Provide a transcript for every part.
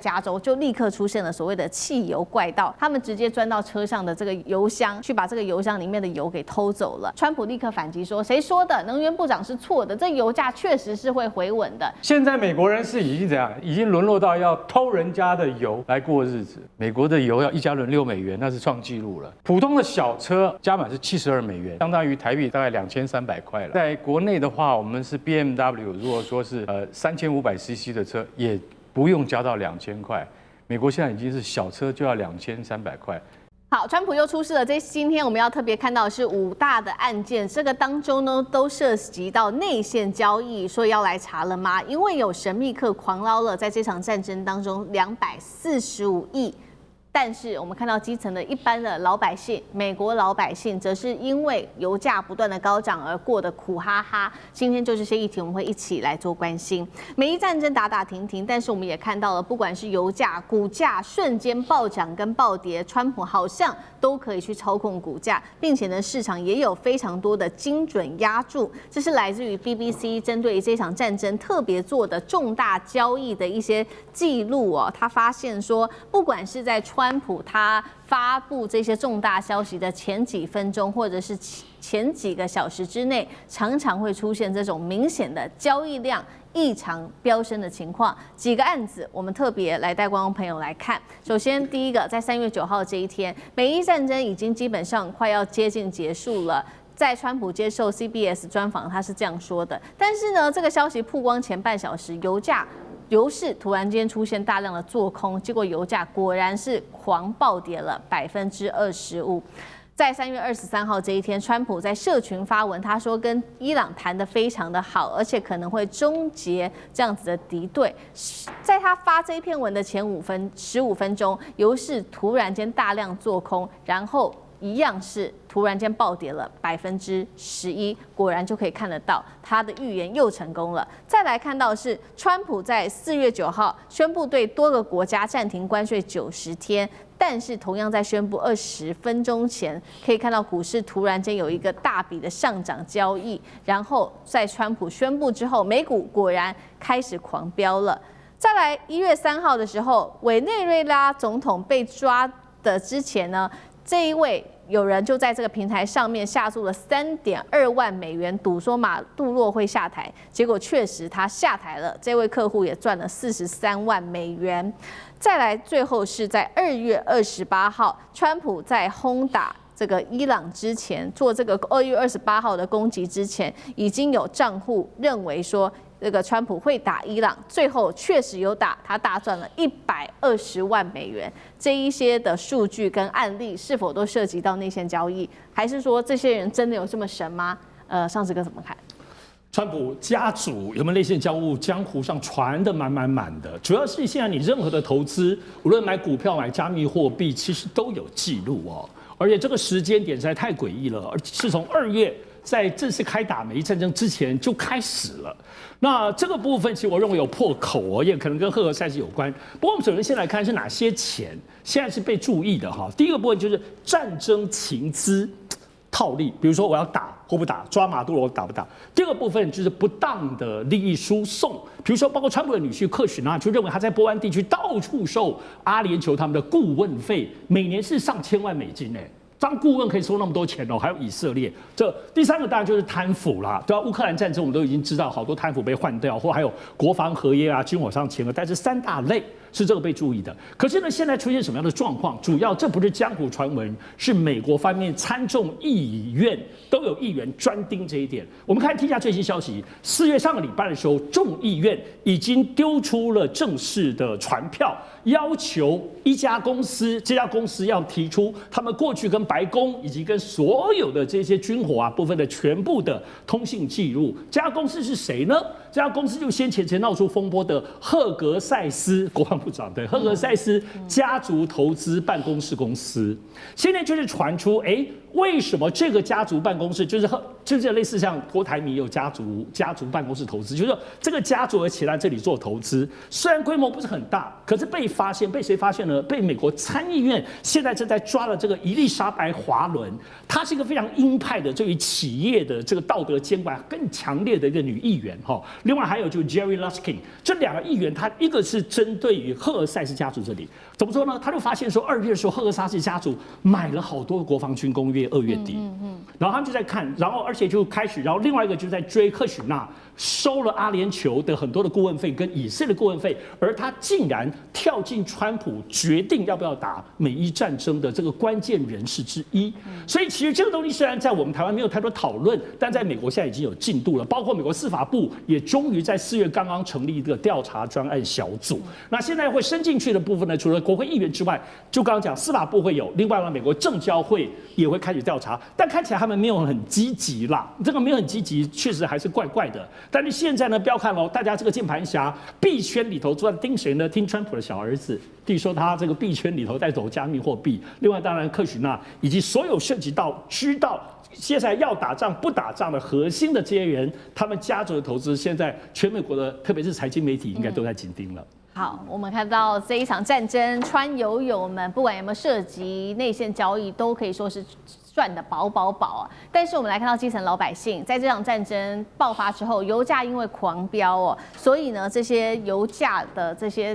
加州就立刻出现了所谓的汽油怪盗，他们直接钻到车上的这个油箱，去把这个油箱里面的油给偷走了。川普立刻反击说：“谁说的？能源部长是错的，这油价确实是会回稳的。”现在美国人是已经怎样？已经沦落到要偷人家的油来过日子。美国的油要1加仑6美元，那是创纪录了。普通的小车加满是72美元，相当于台币大概2300块了。在国内的话，我们是 BMW， 如果说是3500cc 的车，也不用加到2000块。美国现在已经是小车就要2300块。好，川普又出事了。今天我们要特别看到的是5大的案件，这个当中呢都涉及到内线交易，所以要来查了吗？因为有神秘客狂捞了在这场战争当中245亿。但是我们看到基层的一般的老百姓，美国老百姓则是因为油价不断的高涨而过得苦哈哈。今天就这些议题，我们会一起来做关心。美伊战争打打停停，但是我们也看到了，不管是油价、股价瞬间暴涨跟暴跌，川普好像都可以去操控股价，并且呢，市场也有非常多的精准押注。这是来自于 BBC 针对这场战争特别做的重大交易的一些记录哦。他发现说，不管是在川普他发布这些重大消息的前几分钟，或者是前几个小时之内，常常会出现这种明显的交易量异常飙升的情况。几个案子，我们特别来带观众朋友来看。首先，第一个，在3月9号这一天，美伊战争已经基本上快要接近结束了。在川普接受 CBS 专访，他是这样说的。但是呢，这个消息曝光前半小时，油市突然间出现大量的做空，结果油价果然是狂暴跌了25%。在3月23号这一天，川普在社群发文，他说跟伊朗谈得非常的好，而且可能会终结这样子的敌对。在他发这一篇文的前15分钟，油市突然间大量做空，然后一样是突然间暴跌了11%，果然就可以看得到他的预言又成功了。再来看到的是，川普在4月9号宣布对多个国家暂停关税90天，但是同样在宣布20分钟前，可以看到股市突然间有一个大笔的上涨交易，然后在川普宣布之后，美股果然开始狂飙了。再来1月3号的时候，委内瑞拉总统被抓的之前呢，这一位有人就在这个平台上面下注了3.2万美元，赌说马杜罗会下台，结果确实他下台了，这位客户也赚了43万美元。再来，最后是在2月28号，川普在轰打这个伊朗之前，做这个2月28号的攻击之前，已经有账户认为说这个川普会打伊朗，最后确实有打，他大赚了120万美元。这一些的数据跟案例是否都涉及到内线交易，还是说这些人真的有这么神吗？上次哥怎么看？川普家族有没有内线交易？江湖上传的满的，主要是现在你任何的投资，无论买股票、买加密货币，其实都有记录哦。而且这个时间点实在太诡异了，而是从2月在正式开打美伊战争之前就开始了。那这个部分其实我认为有破口哦，也可能跟赫尔赛斯有关。不过我们首先先来看是哪些钱现在是被注意的哈。第一个部分就是战争情资套利，比如说我要打或不打，抓马杜罗打不打。第二个部分就是不当的利益输送，比如说包括川普的女婿克许纳就认为他在波湾地区到处收阿联酋他们的顾问费，每年是上千万美金哎。当顾问可以收那么多钱哦，还有以色列。这第三个当然就是贪腐啦，对吧？乌克兰战争我们都已经知道，好多贪腐被换掉，或还有国防合约啊、军火商前额，但是3大类是这个被注意的。可是呢，现在出现什么样的状况？主要这不是江湖传闻，是美国方面参众议院都有议员专盯这一点。我们看听一下最新消息，4月上个礼拜的时候，众议院已经丢出了正式的传票，要求一家公司，这家公司要提出他们过去跟白宫以及跟所有的这些军火啊部分的全部的通信记录。这家公司是谁呢？这家公司就先前闹出风波的赫格塞斯国防部长对赫格塞斯家族投资办公室公司。现在就是传出，为什么这个家族办公室就是类似像郭台铭有家族办公室投资，就是说这个家族而且来这里做投资，虽然规模不是很大，可是被发现，被谁发现呢？被美国参议院现在正在抓的这个伊丽莎白华伦，她是一个非常鹰派的，对于企业的这个道德监管更强烈的一个女议员哈。另外还有就是 Jerry Luskin， 这2个议员，他一个是针对于于赫尔塞斯家族这里。怎么说呢？他就发现说，2月的时候，赫尔塞斯家族买了好多国防军公约，2月底，然后他们就在看，然后而且就开始，然后另外一个就是在追克许纳收了阿联酋的很多的顾问费跟以色列顾问费，而他竟然跳进川普决定要不要打美伊战争的这个关键人士之一。所以其实这个东西虽然在我们台湾没有太多讨论，但在美国现在已经有进度了，包括美国司法部也终于在4月刚刚成立一个调查专案小组。那现在会伸进去的部分呢，除了国会议员之外，就刚刚讲司法部会有，另外呢，美国证交会也会开始调查，但看起来他们没有很积极啦，这个没有很积极，确实还是怪怪的。但是现在呢，不要看哦，大家这个键盘侠币圈里头主要盯谁呢？听川普的小儿子，据说他这个币圈里头带走加密货币。另外，当然克许纳以及所有涉及到知道接下来要打仗不打仗的核心的这些人，他们家族的投资，现在全美国的特别是财经媒体应该都在紧盯了。好，我们看到这一场战争，川友友们不管有没有涉及内线交易，都可以说是赚的饱啊！但是我们来看到基层老百姓，在这场战争爆发之后，油价因为狂飙哦，所以呢，这些油价的这些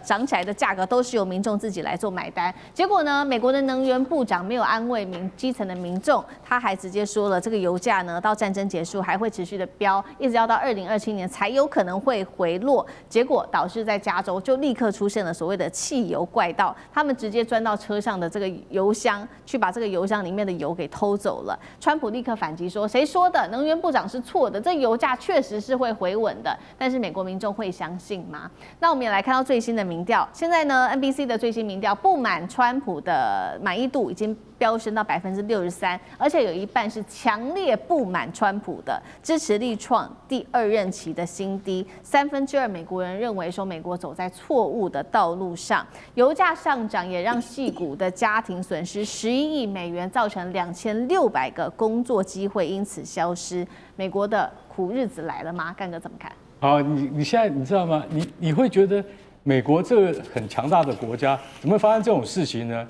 涨起来的价格都是由民众自己来做买单。结果呢，美国的能源部长没有安慰基层的民众，他还直接说了，这个油价呢到战争结束还会持续的飙，一直要到2027年才有可能会回落。结果导致在加州就立刻出现了所谓的汽油怪盗，他们直接钻到车上的这个油箱去把这个油箱里面的油给偷走了。川普立刻反击说：“谁说的？能源部长是错的，这油价确实是会回稳的。”但是美国民众会相信吗？那我们也来看到最新的民调，现在呢 ，NBC 的最新民调，不满川普的满意度已经飙升到63%，而且有一半是强烈不满川普的，支持力创第2任期的新低。2/3美国人认为说美国走在错误的道路上，油价上涨也让矽谷的家庭损失11亿美元，造成2600个工作机会因此消失。美国的苦日子来了吗？干哥怎么看？好，你现在你知道吗？你会觉得美国这个很强大的国家，怎么会发生这种事情呢？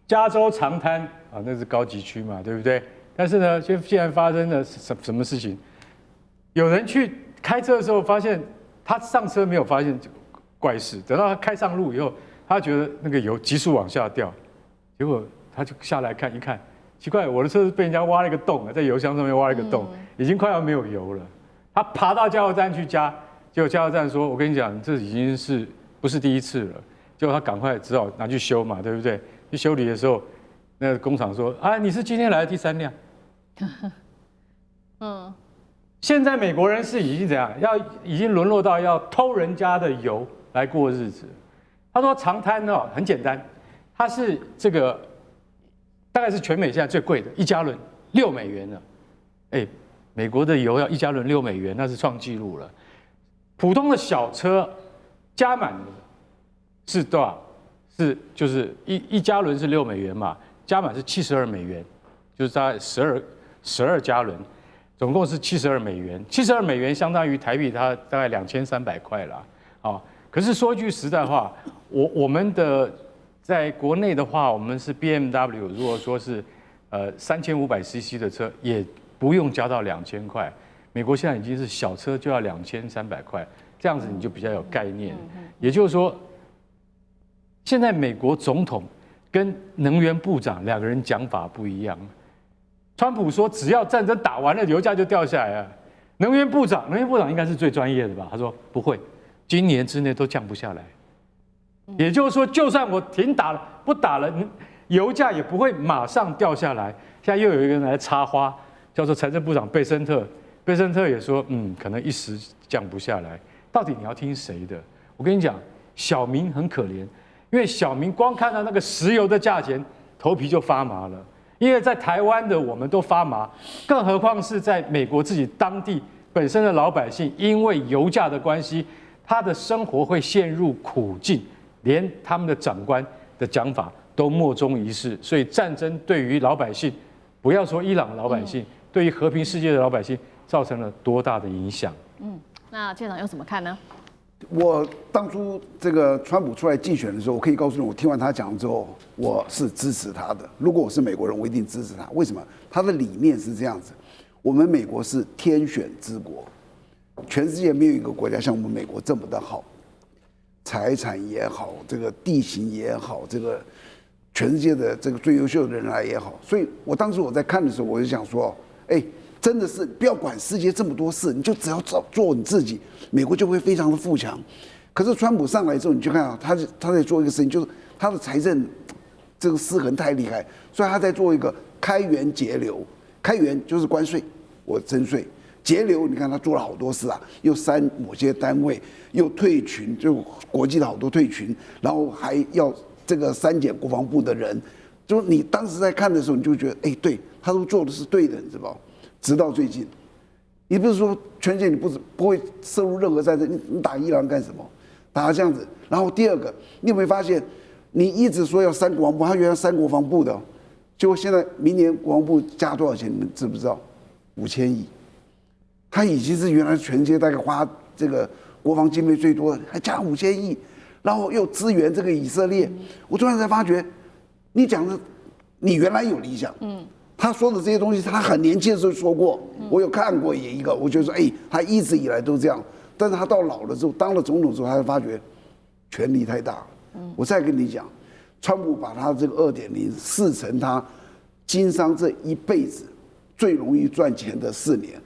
加州长滩啊，那是高级区嘛，对不对？但是呢，现在发生了什么事情？有人去开车的时候，发现他上车没有发现怪事，等到他开上路以后，他觉得那个油急速往下掉，结果他就下来看一看，奇怪，我的车被人家挖了一个洞，在油箱上面挖了一个洞，已经快要没有油了。他爬到加油站去加，结果加油站说：“我跟你讲，这已经是不是第一次了？”结果他赶快只好拿去修嘛，对不对？去修理的时候，那个工厂说：“啊，你是今天来的第3辆。”现在美国人是已经怎样？已经沦落到要偷人家的油来过日子。他说长滩哦很简单，它是这个大概是全美现在最贵的，1加仑6美元了。哎，美国的油要1加仑6美元，那是创纪录了。普通的小车加满是多少？就是一加仑是6美元嘛，加满是72美元，就是大概12加仑，总共是72美元。72美元相当于台币它大概2300块啦。啊，可是说句实在话，我们的在国内的话，我们是 BMW， 如果说是3500cc 的车，也不用加到2000块。美国现在已经是小车就要2300块，这样子你就比较有概念。也就是说，现在美国总统跟能源部长2个人讲法不一样。川普说只要战争打完了，油价就掉下来了。能源部长应该是最专业的吧？他说不会，今年之内都降不下来。也就是说，就算我停打了，不打了，油价也不会马上掉下来。现在又有一个人来插花，叫做财政部长贝森特。贝森特也说，可能一时降不下来。到底你要听谁的？我跟你讲，小民很可怜，因为小民光看到那个石油的价钱，头皮就发麻了。因为在台湾的我们都发麻，更何况是在美国自己当地本身的老百姓，因为油价的关系，他的生活会陷入苦境，连他们的长官的讲法都莫衷一是。所以战争对于老百姓，不要说伊朗的老百姓，对于和平世界的老百姓造成了多大的影响？那舰长又怎么看呢？我当初这个川普出来竞选的时候，我可以告诉你，我听完他讲之后，我是支持他的。如果我是美国人，我一定支持他。为什么？他的理念是这样子：我们美国是天选之国，全世界没有一个国家像我们美国这么的好。财产也好，这个地形也好，这个全世界的这个最优秀的人来也好，所以我当时我在看的时候，我就想说，哎，真的是不要管世界这么多事，你就只要做你自己，美国就会非常的富强。可是川普上来之后，你就看啊，他在做一个事情，就是他的财政这个失衡太厉害，所以他在做一个开源节流。开源就是关税，我征税；节流，你看他做了好多事啊，又删某些单位，又退群，就国际的好多退群，然后还要这个删减国防部的人。就你当时在看的时候，你就觉得，哎，对他都做的是对的，你知道吗？直到最近，你不是说全世界你不会涉入任何战争，你打伊朗干什么？打他这样子。然后第二个，你有没有发现，你一直说要删国防部，他原来删国防部的。结果现在明年国防部加多少钱？你们知不知道？5000亿，他已经是原来全世界大概花这个国防经费最多的，还加5000亿，然后又支援这个以色列。我突然才发觉，你讲的，你原来有理想，他说的这些东西，他很年轻的时候说过，我有看过也一个，我觉得说，哎，他一直以来都这样，但是他到老了之后，当了总统之后，他才发觉权力太大了。我再跟你讲。川普把他这个2.0视成他经商这一辈子最容易赚钱的4年，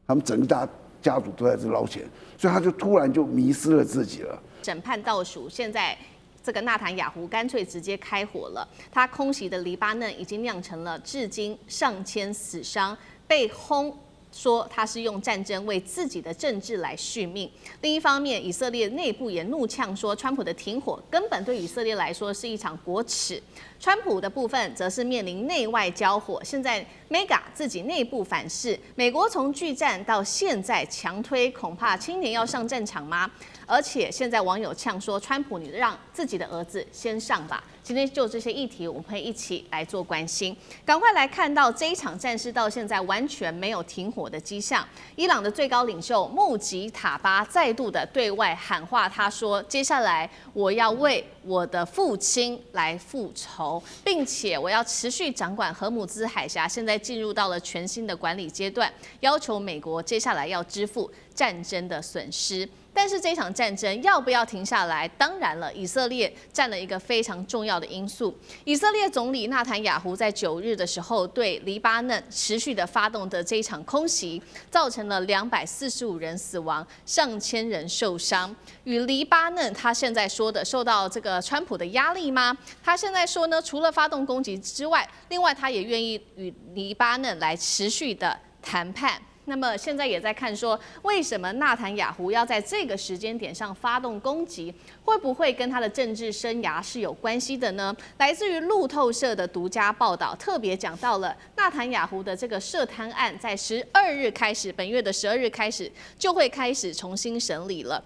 他们整个家族都在这捞钱，所以他就突然就迷失了自己了。审判倒数，现在这个纳坦雅胡干脆直接开火了，他空袭的黎巴嫩已经酿成了至今上千死伤，被轰。说他是用战争为自己的政治来续命。另一方面，以色列内部也怒呛说，川普的停火根本对以色列来说是一场国耻。川普的部分则是面临内外交火。现在 Mega 自己内部反噬，美国从拒战到现在强推，恐怕青年要上战场吗？而且现在网友呛说，川普你让自己的儿子先上吧。今天就这些议题，我们会一起来做关心。赶快来看到这一场战事到现在完全没有停火的迹象。伊朗的最高领袖穆吉塔巴再度的对外喊话，他说：“接下来我要为我的父亲来复仇，并且我要持续掌管荷姆兹海峡，现在进入到了全新的管理阶段，要求美国接下来要支付战争的损失。”但是这场战争要不要停下来？当然了，以色列占了一个非常重要的因素。以色列总理纳坦雅胡在9日的时候对黎巴嫩持续的发动的这一场空袭，造成了245人死亡，上千人受伤。与黎巴嫩他现在说的受到这个川普的压力吗？他现在说呢，除了发动攻击之外，另外他也愿意与黎巴嫩来持续的谈判。那么现在也在看说，为什么纳坦雅胡要在这个时间点上发动攻击，会不会跟他的政治生涯是有关系的呢？来自于路透社的独家报道，特别讲到了纳坦雅胡的这个涉贪案，在12日开始，本月的12日开始就会开始重新审理了。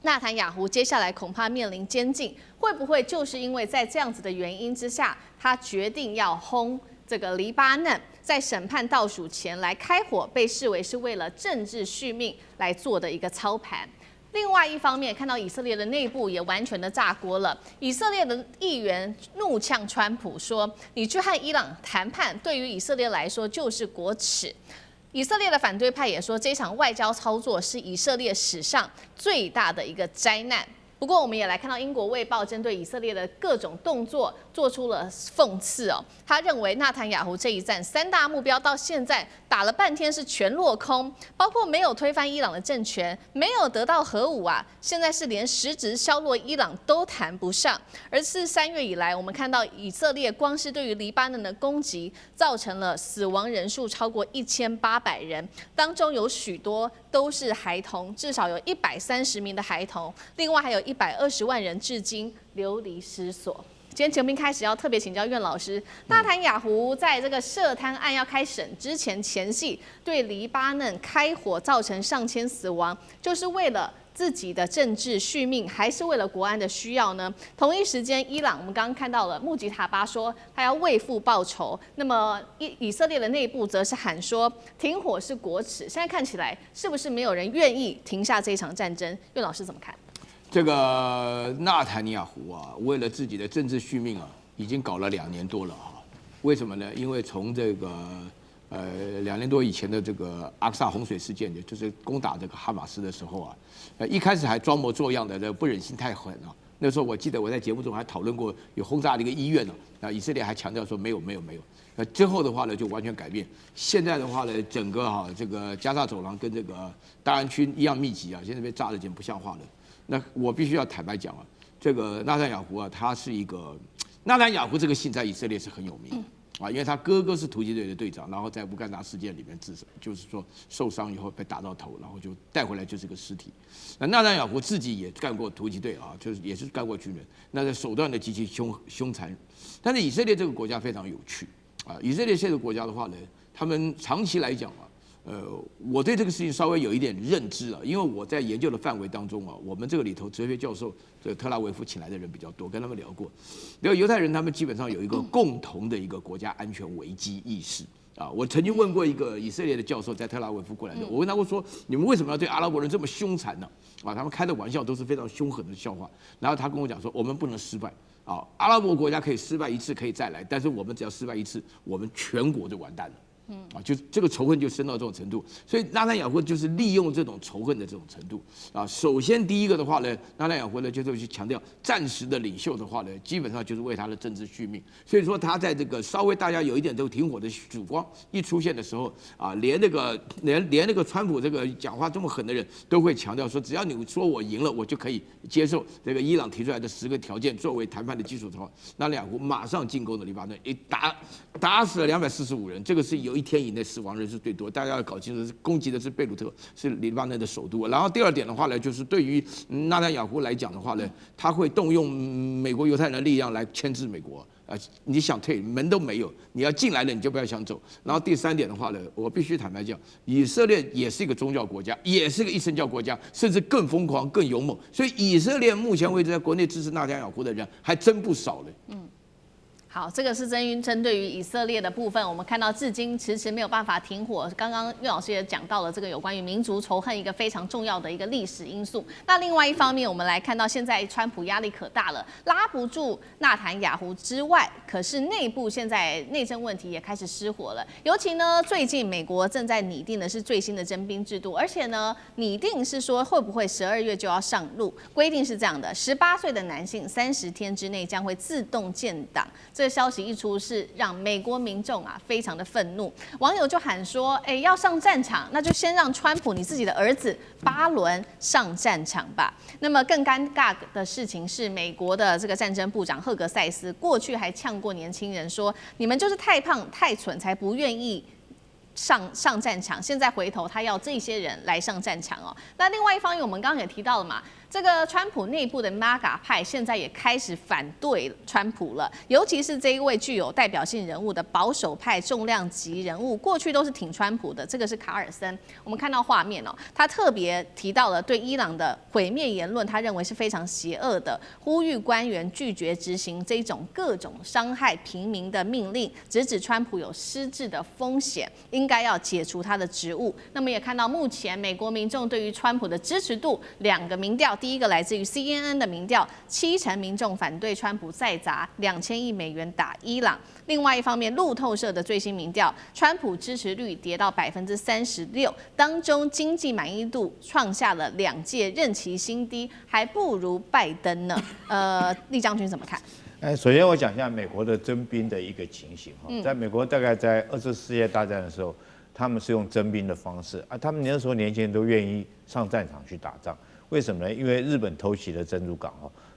纳坦雅胡接下来恐怕面临监禁，会不会就是因为在这样子的原因之下，他决定要轰这个黎巴嫩？在审判倒数前来开火，被视为是为了政治续命来做的一个操盘。另外一方面，看到以色列的内部也完全的炸锅了。以色列的议员怒呛川普说：“你去和伊朗谈判，对于以色列来说就是国耻。”以色列的反对派也说，这场外交操作是以色列史上最大的一个灾难。不过，我们也来看到英国《卫报》针对以色列的各种动作做出了讽刺哦。他认为纳坦雅胡这一战3大目标到现在打了半天是全落空，包括没有推翻伊朗的政权，没有得到核武啊，现在是连实质削弱伊朗都谈不上。而是3月以来，我们看到以色列光是对于黎巴嫩的攻击，造成了死亡人数超过1800人，当中有许多都是孩童，至少有130名的孩童，另外还有120万人至今流离失所。今天节目一开始要特别请教苑老师，纳坦雅胡在这个涉贪案要开审之前前夕，对黎巴嫩开火造成上千死亡，就是为了自己的政治续命，还是为了国安的需要呢？同一时间，伊朗我们刚刚看到了穆吉塔巴说他要为父报仇，那么以色列的内部则是喊说停火是国耻。现在看起来是不是没有人愿意停下这场战争？苑老师怎么看？这个纳坦尼亚胡啊，为了自己的政治续命啊，已经搞了2年多了哈。为什么呢？因为从这个2年多以前的这个阿克萨洪水事件，就是攻打这个哈马斯的时候啊，一开始还装模作样的，不忍心太狠啊。那时候我记得我在节目中还讨论过，有轰炸的一个医院呢，以色列还强调说没有。之后的话呢就完全改变。现在的话呢，整个这个加沙走廊跟这个大安区一样密集啊，现在被炸得简直不像话了。那我必须要坦白讲啊，这个纳坦雅胡啊，他是一个纳坦雅胡这个姓在以色列是很有名的。因为他哥哥是突击队的队长，然后在乌干达事件里面就是说受伤以后被打到头，然后就带回来就是个尸体。那纳坦雅胡自己也干过突击队啊，就是也是干过军人，那个手段的极其凶残。但是以色列这个国家非常有趣啊，以色列这个国家的话呢，他们长期来讲啊。我对这个事情稍微有一点认知啊，因为我在研究的范围当中啊，我们这个里头哲学教授，这个特拉维夫请来的人比较多，跟他们聊过。犹太人他们基本上有一个共同的一个国家安全危机意识啊。我曾经问过一个以色列的教授，在特拉维夫过来的，我问他说：“你们为什么要对阿拉伯人这么凶残呢？”啊，他们开的玩笑都是非常凶狠的笑话。然后他跟我讲说：“我们不能失败啊，阿拉伯国家可以失败一次可以再来，但是我们只要失败一次，我们全国就完蛋了。”就这个仇恨就升到这种程度，所以纳坦雅胡就是利用这种仇恨的这种程度啊。首先第一个的话呢，纳坦雅胡呢就是去强调暂时的领袖的话呢，基本上就是为他的政治续命。所以说他在这个稍微大家有一点都停火的曙光一出现的时候啊，连那个川普这个讲话这么狠的人都会强调说，只要你说我赢了，我就可以接受这个伊朗提出来的10个条件作为谈判的基础的话，纳坦雅胡马上进攻了黎巴嫩，打死了245人，这个是有1天以内死亡人数最多。大家要搞清楚，是攻击的是贝鲁特，是黎巴嫩的首都。然后第二点的话呢，就是对于纳坦雅胡来讲的话呢，他会动用美国犹太人的力量来牵制美国。你想退门都没有，你要进来了你就不要想走。然后第3点的话呢，我必须坦白讲，以色列也是一个宗教国家，也是个一神教国家，甚至更疯狂、更勇猛。所以以色列目前为止在国内支持纳坦雅胡的人还真不少嘞。好，这个是针对于以色列的部分，我们看到至今迟迟没有办法停火。刚刚岳老师也讲到了这个有关于民族仇恨一个非常重要的一个历史因素。那另外一方面，我们来看到现在川普压力可大了，拉不住纳坦雅胡之外，可是内部现在内政问题也开始失火了。尤其呢，最近美国正在拟定的是最新的征兵制度，而且呢，拟定是说会不会12月就要上路，规定是这样的：18岁的男性30天之内将会自动建党。这个消息一出，是让美国民众非常的愤怒，网友就喊说：“要上战场，那就先让川普你自己的儿子巴伦上战场吧。”那么更尴尬的事情是，美国的这个战争部长赫格塞斯过去还呛过年轻人说：“你们就是太胖太蠢，才不愿意上战场。”现在回头他要这些人来上战场哦。那另外一方面，我们刚刚也提到了嘛。这个川普内部的 MAGA 派现在也开始反对川普了，尤其是这一位具有代表性人物的保守派重量级人物，过去都是挺川普的，这个是卡尔森。我们看到画面哦，他特别提到了对伊朗的毁灭言论，他认为是非常邪恶的，呼吁官员拒绝执行这种各种伤害平民的命令，直指川普有失智的风险，应该要解除他的职务。那么也看到目前美国民众对于川普的支持度，2个民调。第一个来自于 CNN 的民调，70%民众反对川普再砸2000亿美元打伊朗。另外一方面，路透社的最新民调，川普支持率跌到36%，当中经济满意度创下了2届任期新低，还不如拜登呢。厉将军怎么看？首先我讲一下美国的征兵的一个情形哈，在美国大概在2次世界大战的时候，他们是用征兵的方式啊，他们那时候年轻人都愿意上战场去打仗。为什么呢？因为日本偷袭了珍珠港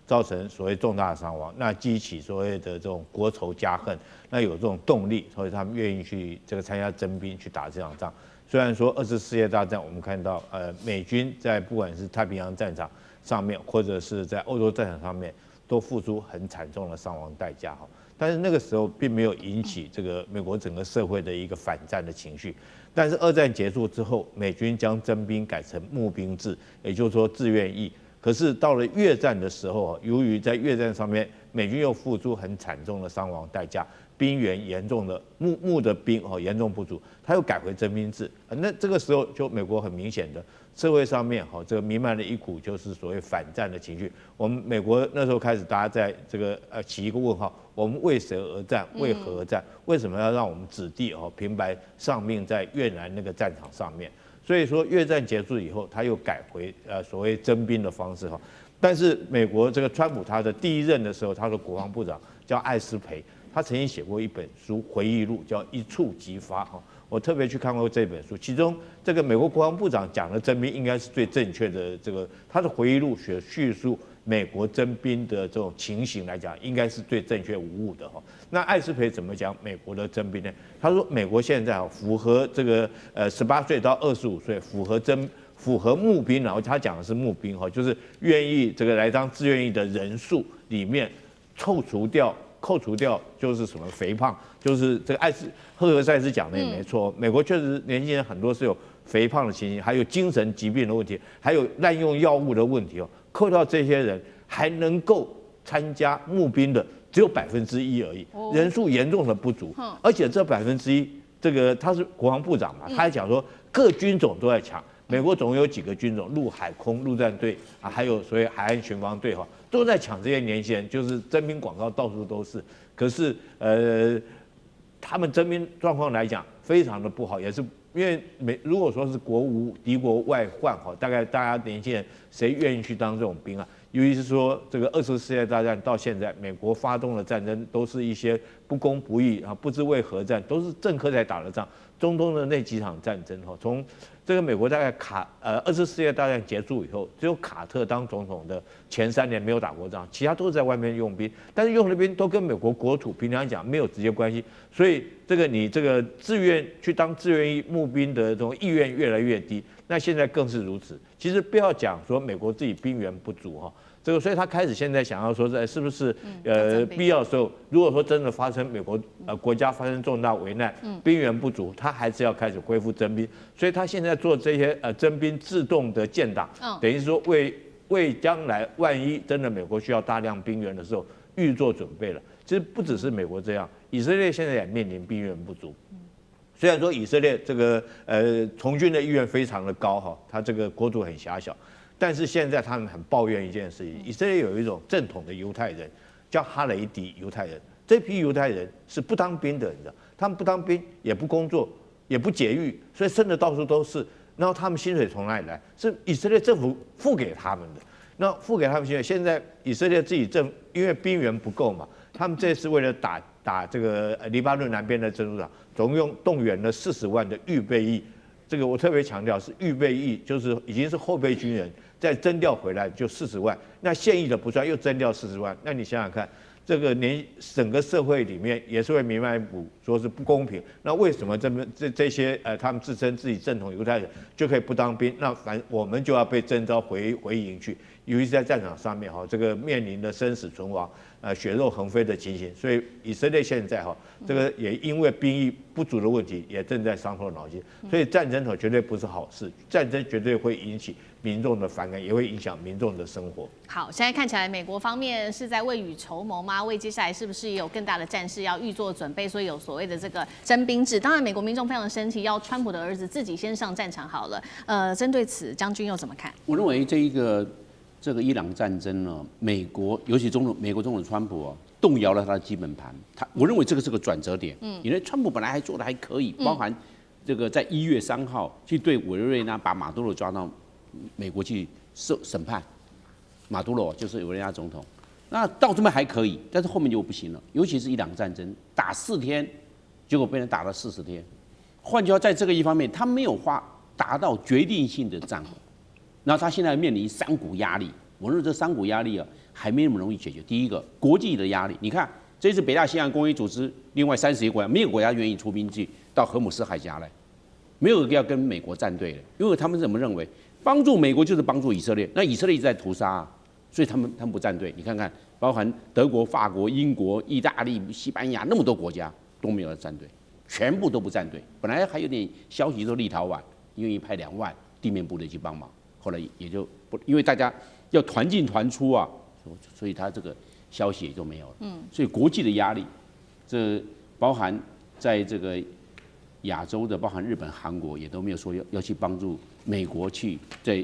造成所谓重大的伤亡，那激起所谓的这种国仇家恨，那有这种动力，所以他们愿意去参加征兵去打这场仗。虽然说2次世界大战我们看到美军在不管是太平洋战场上面，或者是在欧洲战场上面，都付出很惨重的伤亡代价但是那个时候并没有引起这个美国整个社会的一个反战的情绪。但是2战结束之后，美军将征兵改成募兵制，也就是说自愿役。可是到了越战的时候，由于在越战上面，美军又付出很惨重的伤亡代价，兵源严重的募的兵严重不足，他又改回征兵制。那这个时候就美国很明显的社会上面这个弥漫了一股就是所谓反战的情绪。我们美国那时候开始，大家在这个起一个问号：我们为谁而战？为何而战？为什么要让我们子弟平白丧命在越南那个战场上面？所以说越战结束以后，他又改回所谓征兵的方式。但是美国这个川普他的第一任的时候，他的国防部长叫艾斯培，他曾经写过一本书回忆录，叫《一触即发》我特别去看过这本书，其中这个美国国防部长讲的征兵应该是最正确的。这个他的回忆录叙述美国征兵的这种情形来讲，应该是最正确无误的那艾斯培怎么讲美国的征兵呢？他说美国现在符合这个18岁到25岁符合募兵，然后他讲的是募兵就是愿意这个来当志愿役的人数里面扣除掉就是什么肥胖，就是这个赫格塞斯讲的也没错，美国确实年轻人很多是有肥胖的情形，还有精神疾病的问题，还有滥用药物的问题扣掉这些人，还能够参加募兵的只有1%而已，人数严重的不足，而且这1%，这个他是国防部长嘛，他还讲说各军种都在抢。美国总共有几个军种，陆海空陆战队还有所谓海岸巡防队都在抢这些年轻人，就是征兵广告到处都是。可是他们征兵状况来讲非常的不好，也是因为如果说是国无敌国外患大概大家年轻人谁愿意去当这种兵啊？尤其是说这个20次世界大战到现在，美国发动的战争都是一些不公不义不知为何战，都是政客在打的仗。中东的那几场战争从这个美国大概20次世界大战结束以后，只有卡特当总统的前3年没有打过仗，其他都是在外面用兵，但是用的兵都跟美国国土平常讲没有直接关系，所以你这个去当志愿役募兵的这种意愿越来越低，那现在更是如此。其实不要讲说美国自己兵源不足所以他开始现在想要说是不是必要的时候，如果说真的发生美国国家发生重大危难，兵源不足，他还是要开始恢复征兵。所以他现在做这些征兵自动的建档，等于是说为将来万一真的美国需要大量兵源的时候预做准备了。其实不只是美国这样，以色列现在也面临兵源不足。虽然说以色列这个从军的意愿非常的高他这个国土很狭小。但是现在他们很抱怨一件事情，以色列有一种正统的犹太人，叫哈雷迪犹太人。这批犹太人是不当兵的，你知道，他们不当兵，也不工作，也不节育，所以生的到处都是。然后他们薪水从哪里来？是以色列政府付给他们的。那付给他们薪水，现在以色列自己因为兵源不够嘛，他们这次为了打这个黎巴嫩南边的真主党，总共动员了40万的预备役。这个我特别强调是预备役，就是已经是后备军人，再征调回来就40万，那现役的不算，又征调40万，那你想想看，这个整个社会里面也是会弥漫一股说是不公平。那为什么这些他们自称自己正统犹太人就可以不当兵？那我们就要被征召回营去，尤其是在战场上面这个面临的生死存亡。血肉横飞的情形，所以以色列现在这个也因为兵役不足的问题，也正在伤透脑筋。所以战争绝对不是好事，战争绝对会引起民众的反感，也会影响民众的生活。好，现在看起来美国方面是在未雨绸缪吗？为接下来是不是也有更大的战事要预做准备？所以有所谓的这个征兵制。当然，美国民众非常生气，要川普的儿子自己先上战场好了。针对此，将军又怎么看？我认为这个伊朗战争呢，美国尤其美国总统川普动摇了他的基本盘。我认为这个是个转折点。因为川普本来还做得还可以，包含这个在1月3号去对委内瑞拉把马杜罗抓到美国去审判，马杜罗就是委内瑞拉总统。那到这边还可以，但是后面就不行了。尤其是伊朗战争打4天，结果被人打了40天。换句话，在这个一方面，他没有达到决定性的战果。然后他现在面临3股压力，我认为这3股压力还没那么容易解决。第一个，国际的压力，你看这次北大西洋公约组织另外30个国家，没有国家愿意出兵去到荷姆斯海峡来，没有一个要跟美国站队的，因为他们怎么认为，帮助美国就是帮助以色列，那以色列一直在屠杀所以他们不站队。你看看，包含德国、法国、英国、意大利、西班牙那么多国家都没有站队，全部都不站队。本来还有点消息说立陶宛愿意派2万地面部队去帮忙。后来也就不，因为大家要团进团出啊，所以他这个消息也就没有了。所以国际的压力，这包含在这个亚洲的，包含日本、韩国也都没有说要去帮助美国去在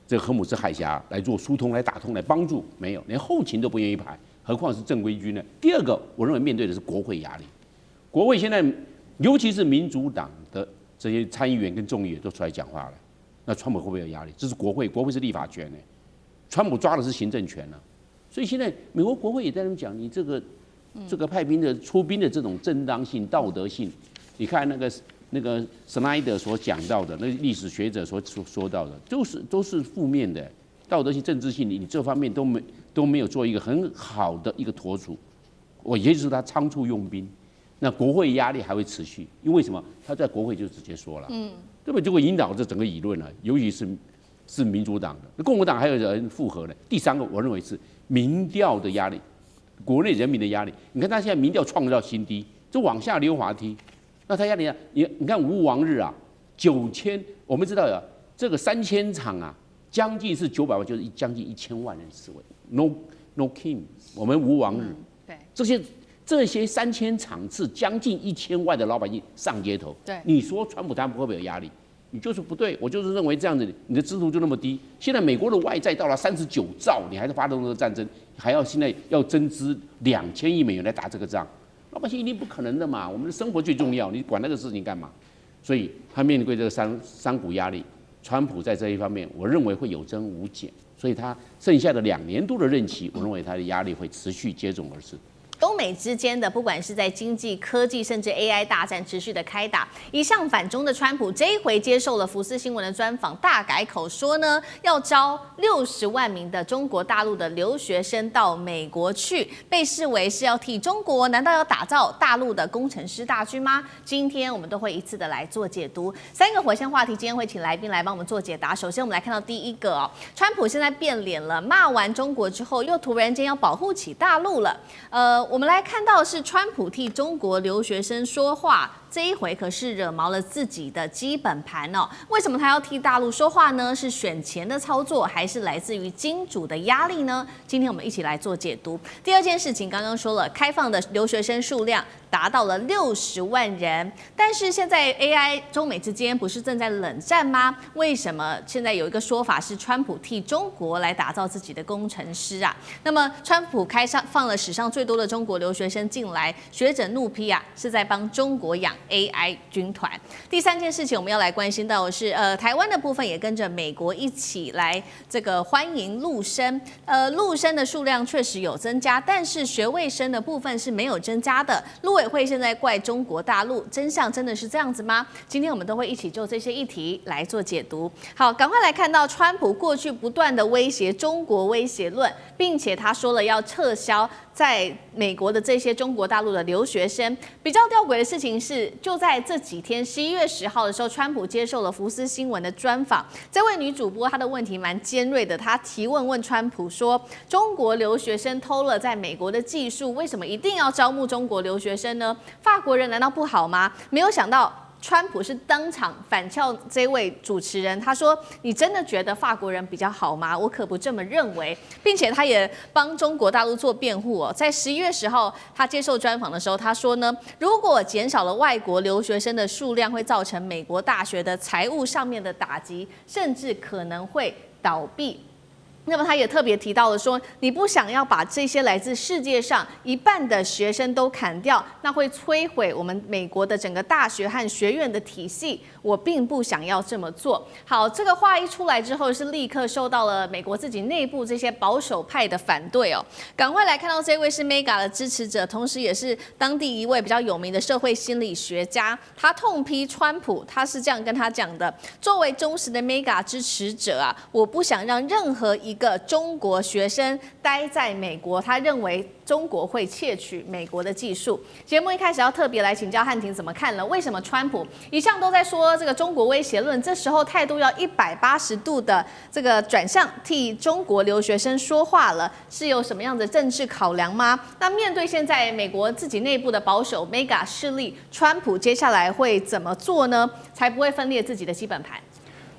这个荷姆斯海峡来做疏通、来打通、来帮助，没有，连后勤都不愿意排，何况是正规军呢？第二个，我认为面对的是国会压力。国会现在，尤其是民主党的这些参议员跟众议员都出来讲话了，那川普会不会有压力？这是国会，国会是立法权呢，川普抓的是行政权呢，所以现在美国国会也在那边讲，你这个派兵的出兵的这种正当性、道德性，你看那个 Snyder 所讲到的，那历史学者所说到的，都是负面的，道德性、政治性，你这方面都没有做一个很好的一个妥处。我也就是他仓促用兵，那国会压力还会持续，因为什么？他在国会就直接说了，对不对？就会引导这整个舆论了，尤其是民主党的，那共和党还有人附和呢。第三个，我认为是民调的压力，国内人民的压力。你看他现在民调创造新低，就往下溜滑梯。那他压力啊，你看无王日啊，9000，我们知道呀，这个3000场啊，将近是900万，就是将近1000万人示威 ，no king， 我们无王日，对，这些3000场次，将近1000万的老百姓上街头，对，你说川普他们会不会有压力？你就是不对，我就是认为这样子，你的支持度就那么低。现在美国的外债到了39兆，你还是发动这个战争，还要现在要增资2000亿美元来打这个仗。老百姓一定不可能的嘛，我们的生活最重要，你管那个事情干嘛？所以他面对这个三股压力，川普在这一方面，我认为会有增无减，所以他剩下的2年多的任期，我认为他的压力会持续接踵而至。中美之间的不管是在经济、科技，甚至 AI 大战持续的开打，一向反中的川普这一回接受了福斯新闻的专访，大改口说呢，要招60万名的中国大陆的留学生到美国去，被视为是要替中国，难道要打造大陆的工程师大军吗？今天我们都会一次的来做解读，3个火线话题，今天会请来宾来帮我们做解答。首先我们来看到第一个哦，川普现在变脸了，骂完中国之后，又突然间要保护起大陆了，我们来看到的是川普替中国留学生说话，这一回可是惹毛了自己的基本盘哦。为什么他要替大陆说话呢？是选前的操作，还是来自于金主的压力呢？今天我们一起来做解读。第二件事情，刚刚说了，开放的留学生数量达到了60万人，但是现在 AI 中美之间不是正在冷战吗？为什么现在有一个说法是川普替中国来打造自己的工程师啊？那么川普放了史上最多的中国留学生进来，学者怒批啊，是在帮中国养 AI 军团。第三件事情我们要来关心到的是，台湾的部分也跟着美国一起来这个欢迎陆生，陆生的数量确实有增加，但是学位生的部分是没有增加的。陆委会现在怪中国大陆，真相真的是这样子吗？今天我们都会一起就这些议题来做解读。好，赶快来看到川普过去不断的威胁中国威胁论，并且他说了要撤销在美国的这些中国大陆的留学生。比较吊诡的事情是，就在这几天11月10号的时候，川普接受了福斯新闻的专访。这位女主播她的问题蛮尖锐的，她提问川普说，中国留学生偷了在美国的技术，为什么一定要招募中国留学生呢？法国人难道不好吗？没有想到川普是当场反撬这位主持人，他说：“你真的觉得法国人比较好吗？我可不这么认为。”并且他也帮中国大陆做辩护哦。在11月10号他接受专访的时候，他说呢，如果减少了外国留学生的数量，会造成美国大学的财务上面的打击，甚至可能会倒闭。那么他也特别提到了说，你不想要把这些来自世界上1半的学生都砍掉，那会摧毁我们美国的整个大学和学院的体系。我并不想要这么做。好，这个话一出来之后，是立刻受到了美国自己内部这些保守派的反对哦。赶快来看到这位是 Mega 的支持者，同时也是当地一位比较有名的社会心理学家。他痛批川普，他是这样跟他讲的：作为忠实的 Mega 支持者啊，我不想让任何一个中国学生待在美国，他认为中国会窃取美国的技术。节目一开始要特别来请教汉庭怎么看了？为什么川普一向都在说这个中国威胁论，这时候态度要180度的这个转向，替中国留学生说话了？是有什么样的政治考量吗？那面对现在美国自己内部的保守 Mega 势力，川普接下来会怎么做呢？才不会分裂自己的基本盘？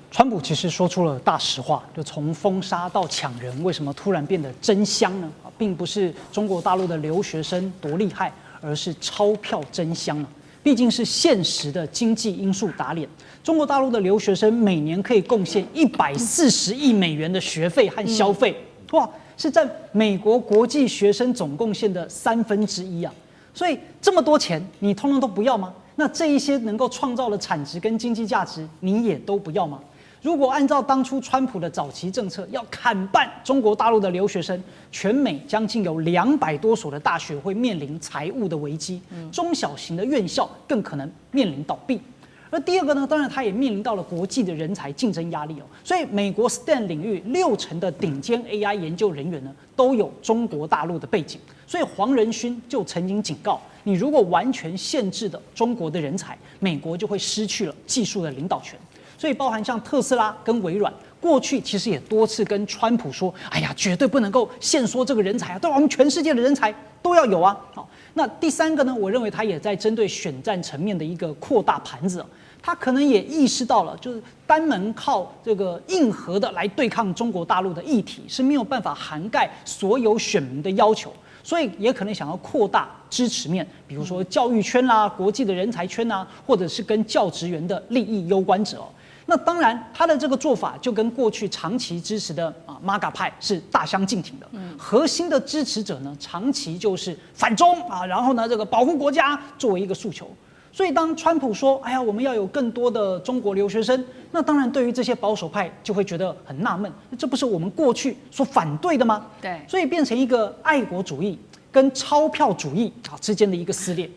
川普其实说出了大实话，就从封杀到抢人，为什么突然变得真香呢？并不是中国大陆的留学生多厉害，而是钞票真香啊！毕竟是现实的经济因素打脸。中国大陆的留学生每年可以贡献140亿美元的学费和消费，哇，是占美国国际学生总贡献的1/3啊！所以这么多钱，你通通都不要吗？那这一些能够创造的产值跟经济价值，你也都不要吗？如果按照当初川普的早期政策，要砍半中国大陆的留学生，全美将近有200多所的大学会面临财务的危机，中小型的院校更可能面临倒闭。而第二个呢，当然它也面临到了国际的人才竞争压力哦。所以美国 STEM 领域60%的顶尖 AI 研究人员呢，都有中国大陆的背景。所以黄仁勋就曾经警告，你如果完全限制的中国的人才，美国就会失去了技术的领导权。所以包含像特斯拉跟微软，过去其实也多次跟川普说，哎呀，绝对不能够限缩这个人才啊，对吧？我们全世界的人才都要有啊。好，那第三个呢，我认为他也在针对选战层面的一个扩大盘子。他可能也意识到了，就是单门靠这个硬核的来对抗中国大陆的议题是没有办法涵盖所有选民的要求，所以也可能想要扩大支持面，比如说教育圈啦、国际的人才圈啦，或者是跟教职员的利益攸关者哦。那当然，他的这个做法就跟过去长期支持的MAGA 派是大相径庭的。核心的支持者呢，长期就是反中啊，然后呢，这个保护国家作为一个诉求。所以当川普说，哎呀，我们要有更多的中国留学生，那当然对于这些保守派就会觉得很纳闷，这不是我们过去所反对的吗？对，所以变成一个爱国主义跟钞票主义之间的一个撕裂。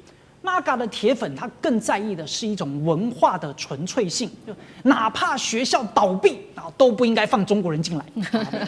MAGA 的铁粉，他更在意的是一种文化的纯粹性，就哪怕学校倒闭都不应该放中国人进来，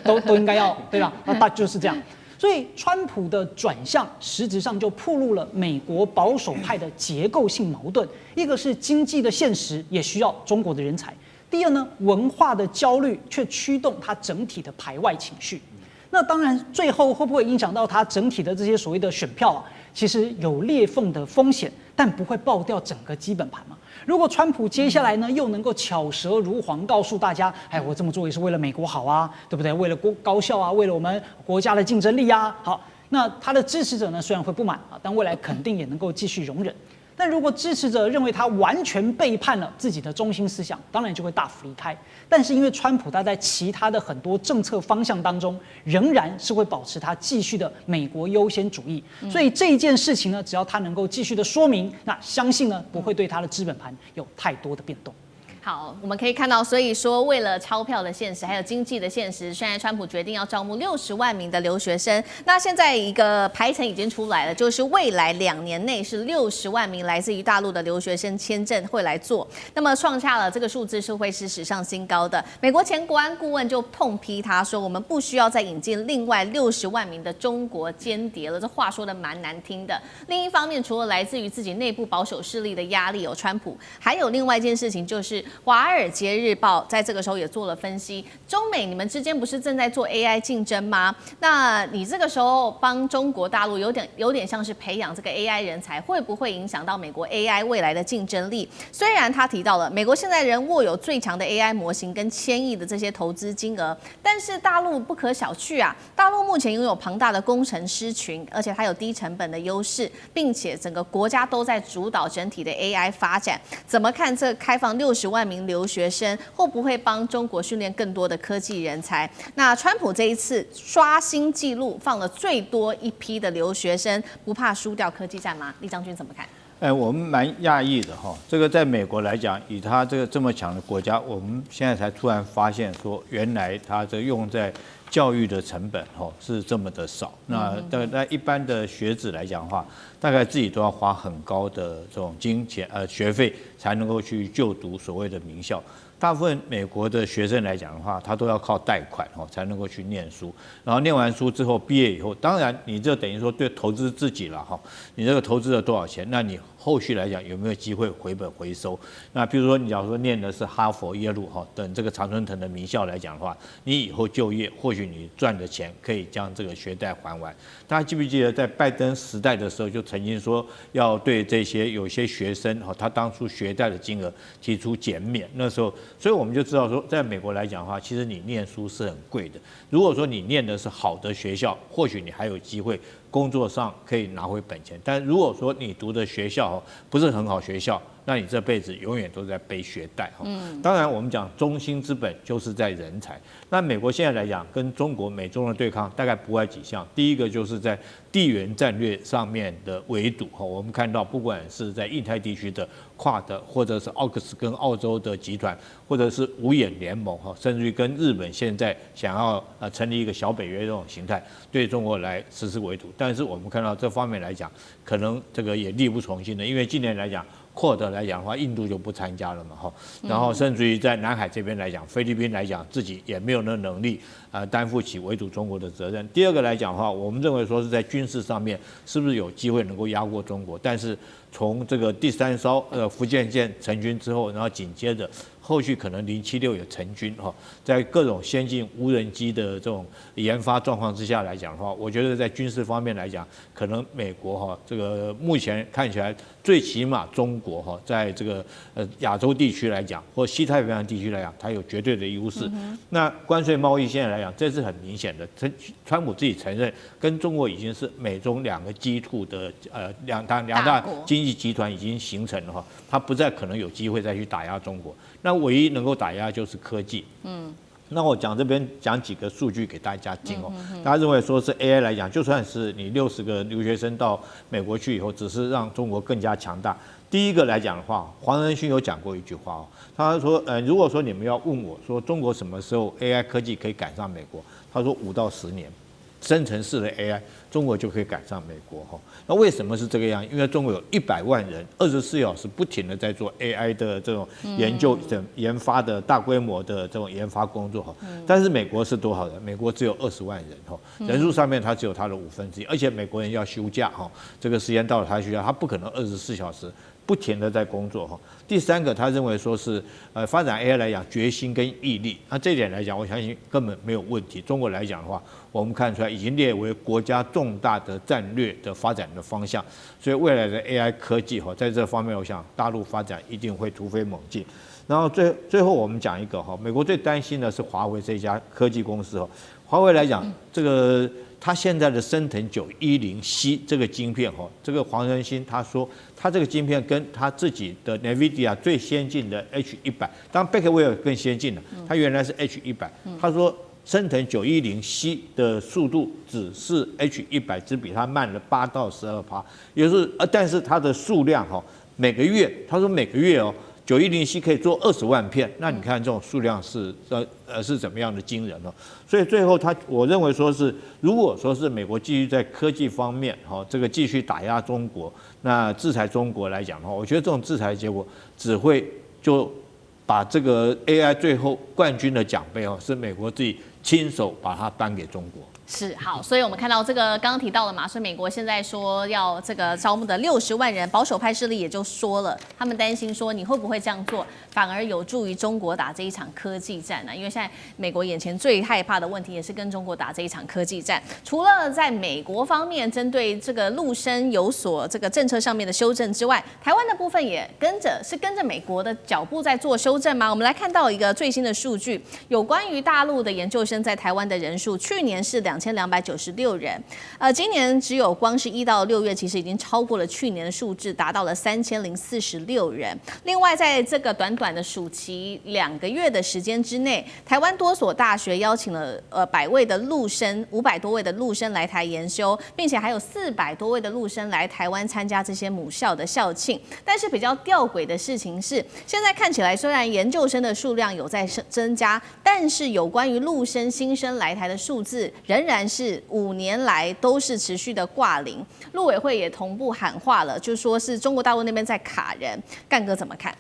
都应该要，对吧？那就是这样。所以川普的转向，实质上就暴露了美国保守派的结构性矛盾：一个是经济的现实也需要中国的人才；第二呢，文化的焦虑却驱动它整体的排外情绪。那当然，最后会不会影响到它整体的这些所谓的选票啊？其实有裂缝的风险，但不会爆掉整个基本盘嘛。如果川普接下来呢又能够巧舌如簧，告诉大家，哎，我这么做也是为了美国好啊，对不对？为了高校啊，为了我们国家的竞争力啊。好，那他的支持者呢虽然会不满啊，但未来肯定也能够继续容忍。但如果支持者认为他完全背叛了自己的中心思想，当然就会大幅离开。但是因为川普他在其他的很多政策方向当中，仍然是会保持他继续的美国优先主义，所以这一件事情呢，只要他能够继续的说明，那相信呢不会对他的资本盘有太多的变动。好，我们可以看到，所以说为了钞票的现实，还有经济的现实，现在川普决定要招募60万名的留学生。那现在一个排程已经出来了，就是未来2年内是60万名来自于大陆的留学生签证会来做，那么创下了这个数字是会是史上新高的。美国前国安顾问就痛批他说，我们不需要再引进另外60万名的中国间谍了，这话说的蛮难听的。另一方面，除了来自于自己内部保守势力的压力，川普还有另外一件事情就是。《华尔街日报》在这个时候也做了分析，中美你们之间不是正在做 AI 竞争吗？那你这个时候帮中国大陆有点像是培养这个 AI 人才，会不会影响到美国 AI 未来的竞争力？虽然他提到了美国现在仍握有最强的 AI 模型跟1000亿的这些投资金额，但是大陆不可小觑啊！大陆目前拥有庞大的工程师群，而且它有低成本的优势，并且整个国家都在主导整体的 AI 发展。怎么看这开放60万名留学生会不会帮中国训练更多的科技人才？那川普这一次刷新纪录，放了最多一批的留学生，不怕输掉科技战吗？李将军怎么看？我们蛮讶异的哈。这个在美国来讲，以他这个这么强的国家，我们现在才突然发现说，原来他这用在教育的成本是这么的少。那一般的学子来讲的话，大概自己都要花很高的这种金钱学费才能够去就读所谓的名校。大部分美国的学生来讲的话，他都要靠贷款才能够去念书。然后念完书之后毕业以后，当然你这等于说对投资自己了你这个投资了多少钱，那你后续来讲有没有机会回本回收？那比如说你假如说念的是哈佛、耶鲁等这个常春藤的名校来讲的话，你以后就业或许你赚的钱可以将这个学贷还完。大家记不记得在拜登时代的时候就曾经说要对这些有些学生他当初学贷的金额提出减免，那时候所以我们就知道说，在美国来讲的话，其实你念书是很贵的。如果说你念的是好的学校，或许你还有机会工作上可以拿回本钱。但如果说你读的学校不是很好学校，那你这辈子永远都在背学贷哈。当然我们讲中兴之本就是在人才。那美国现在来讲，跟中国美中的对抗大概不外几项。第一个就是在地缘战略上面的围堵哈。我们看到不管是在印太地区的QUAD，或者是奥克斯跟澳洲的集团，或者是五眼联盟哈，甚至于跟日本现在想要成立一个小北约这种形态，对中国来实施围堵。但是我们看到这方面来讲，可能这个也力不从心的，因为今年来讲。QUAD来讲的话，印度就不参加了嘛，哈，然后甚至于在南海这边来讲，菲律宾来讲自己也没有那能力担负起围堵中国的责任。第二个来讲的话，我们认为说是在军事上面是不是有机会能够压过中国？但是从这个第3艘福建舰成军之后，然后紧接着后续可能076也成军哈，在各种先进无人机的这种研发状况之下来讲的话，我觉得在军事方面来讲，可能美国哈这个目前看起来最起码中国哈在这个亚洲地区来讲，或西太平洋地区来讲，它有绝对的优势。那关税贸易现在来讲，这是很明显的，川普自己承认，跟中国已经是美中2个G2的两大经济集团已经形成了哈，它不再可能有机会再去打压中国。那唯一能够打压就是科技。那我这边讲几个数据给大家听哦。大家认为说是 AI 来讲，就算是你60个留学生到美国去以后，只是让中国更加强大。第一个来讲的话，黄仁勋有讲过一句话哦，他说如果说你们要问我说中国什么时候 AI 科技可以赶上美国，他说5到10年。生成式的 AI， 中国就可以赶上美国哈。那为什么是这个样？因为中国有100万人24小时不停的在做 AI 的这种研究、研发的大规模的这种研发工作哈。但是美国是多少人？美国只有20万人哈，人数上面它只有它的1/5，而且美国人要休假哈，这个时间到了他休假，他不可能24小时。不停的在工作哈。第3个，他认为说是发展 AI 来讲，决心跟毅力，那这一点来讲，我相信根本没有问题。中国来讲的话，我们看出来已经列为国家重大的战略的发展的方向，所以未来的 AI 科技哈，在这方面，我想大陆发展一定会突飞猛进。然后最后我们讲一个哈，美国最担心的是华为这家科技公司哈。华为来讲，这个它现在的升腾910C 这个晶片哈，这个黄仁勋他说，他这个晶片跟他自己的 NVIDIA 最先进的 H100， 当然贝克威尔更先进了，他原来是 H100，他说升腾910C 的速度只是 H100只比它慢了8到12%，也就是但是它的数量哈，每个月他说每个月哦。910C 可以做20万片，那你看这种数量是怎么样的惊人呢？所以最后我认为说是，如果说是美国继续在科技方面这个继续打压中国，那制裁中国来讲的话，我觉得这种制裁结果只会就把这个 AI 最后冠军的奖杯是美国自己亲手把它颁给中国。是好，所以我们看到这个刚刚提到了嘛，所以美国现在说要这个招募的60万人，保守派势力也就说了，他们担心说你会不会这样做，反而有助于中国打这一场科技战呢？因为现在美国眼前最害怕的问题也是跟中国打这一场科技战。除了在美国方面针对这个陆生有所这个政策上面的修正之外，台湾的部分也跟着美国的脚步在做修正吗？我们来看到一个最新的数据，有关于大陆的研究生在台湾的人数，去年是2296人，今年只有光是1到6月，其实已经超过了去年的数字，达到了3046人。另外，在这个短短的暑期2个月的时间之内，台湾多所大学邀请了100位的陆生，500多位的陆生来台研修，并且还有400多位的陆生来台湾参加这些母校的校庆。但是比较吊诡的事情是，现在看起来虽然研究生的数量有在增加，但是有关于陆生新生来台的数字仍然是5年来都是持续的挂零。陆委会也同步喊话了，就说是中国大陆那边在卡人。干哥怎么看？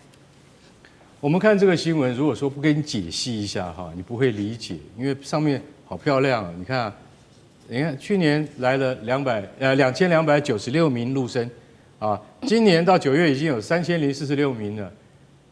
我们看这个新闻，如果说不给你解析一下哈，你不会理解，因为上面好漂亮啊！你看去年来了2296名陆生啊，今年到9月已经有3046名了，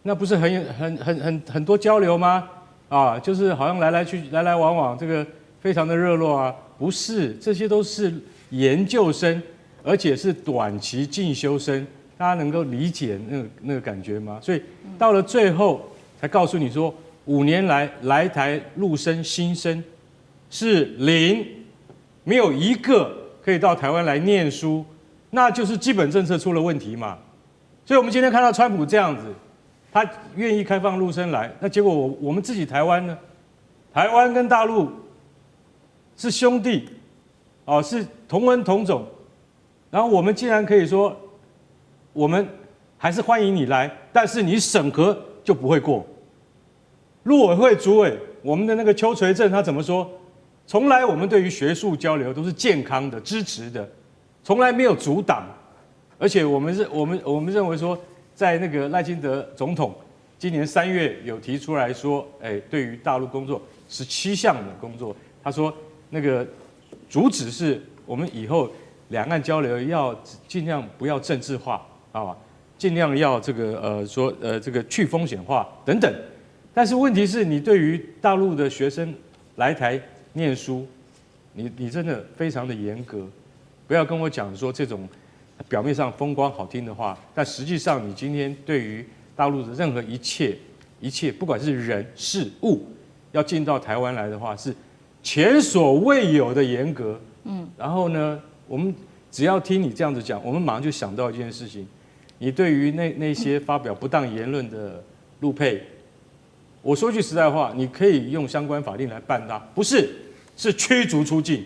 那不是很多交流吗？啊，就是好像来来往往，这个非常的热络啊。不是，这些都是研究生，而且是短期进修生，大家能够理解那个感觉吗？所以到了最后，才告诉你说，5年来来台陆生新生是0，没有一个可以到台湾来念书，那就是基本政策出了问题嘛。所以我们今天看到川普这样子，他愿意开放陆生来，那结果我们自己台湾呢？台湾跟大陆是兄弟，哦，是同文同种，然后我们竟然可以说，我们还是欢迎你来，但是你审核就不会过。陆委会主委，我们的那个邱垂正他怎么说？从来我们对于学术交流都是健康的、支持的，从来没有阻挡。而且我们认为说，在那个赖清德总统今年3月有提出来说，对于大陆工作17项的工作，他说那个主旨是我们以后两岸交流要尽量不要政治化啊，尽量要这个这个去风险化等等。但是问题是你对于大陆的学生来台念书，你真的非常的严格，不要跟我讲说这种表面上风光好听的话，但实际上你今天对于大陆的任何一切，不管是人事物，要进到台湾来的话，是前所未有的严格。然后呢，我们只要听你这样子讲，我们马上就想到一件事情：你对于那些发表不当言论的陆配，我说句实在话，你可以用相关法令来办他，不是，是驱逐出境。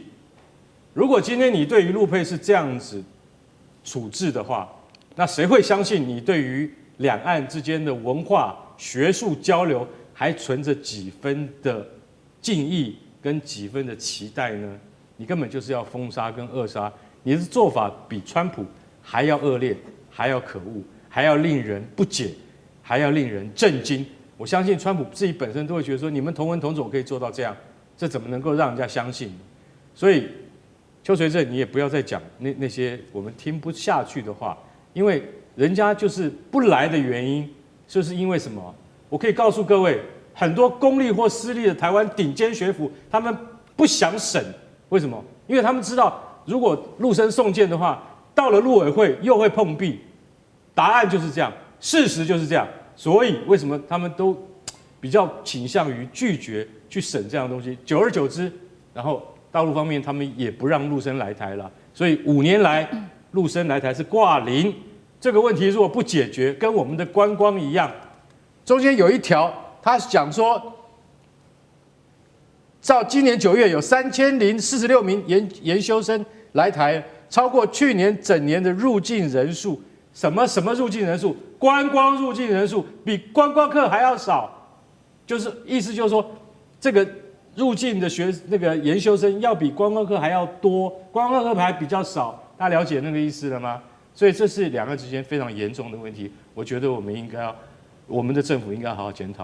如果今天你对于陆配是这样子处置的话，那谁会相信你对于两岸之间的文化、学术交流还存着几分的敬意跟几分的期待呢？你根本就是要封杀跟扼杀，你的做法比川普还要恶劣，还要可恶，还要令人不解，还要令人震惊。我相信川普自己本身都会觉得说，你们同文同种可以做到这样，这怎么能够让人家相信？所以邱垂正，你也不要再讲那些我们听不下去的话，因为人家就是不来的原因，就是因为什么？我可以告诉各位，很多公立或私立的台湾顶尖学府，他们不想审，为什么？因为他们知道，如果陆生送件的话，到了陆委会又会碰壁。答案就是这样，事实就是这样。所以为什么他们都比较倾向于拒绝去审这样的东西？久而久之，然后大陆方面他们也不让陆生来台了，所以5年来陆生来台是挂0。这个问题如果不解决，跟我们的观光一样，中间有一条，他讲说，照今年9月有3046名研修生来台，超过去年整年的入境人数。什么入境人数？观光入境人数比观光客还要少，就是意思就是说，这个入境的那个研修生要比观光客还要多，观光客还比较少，大家了解那个意思了吗？所以这是两岸之间非常严重的问题，我觉得我们的政府应该好好检讨。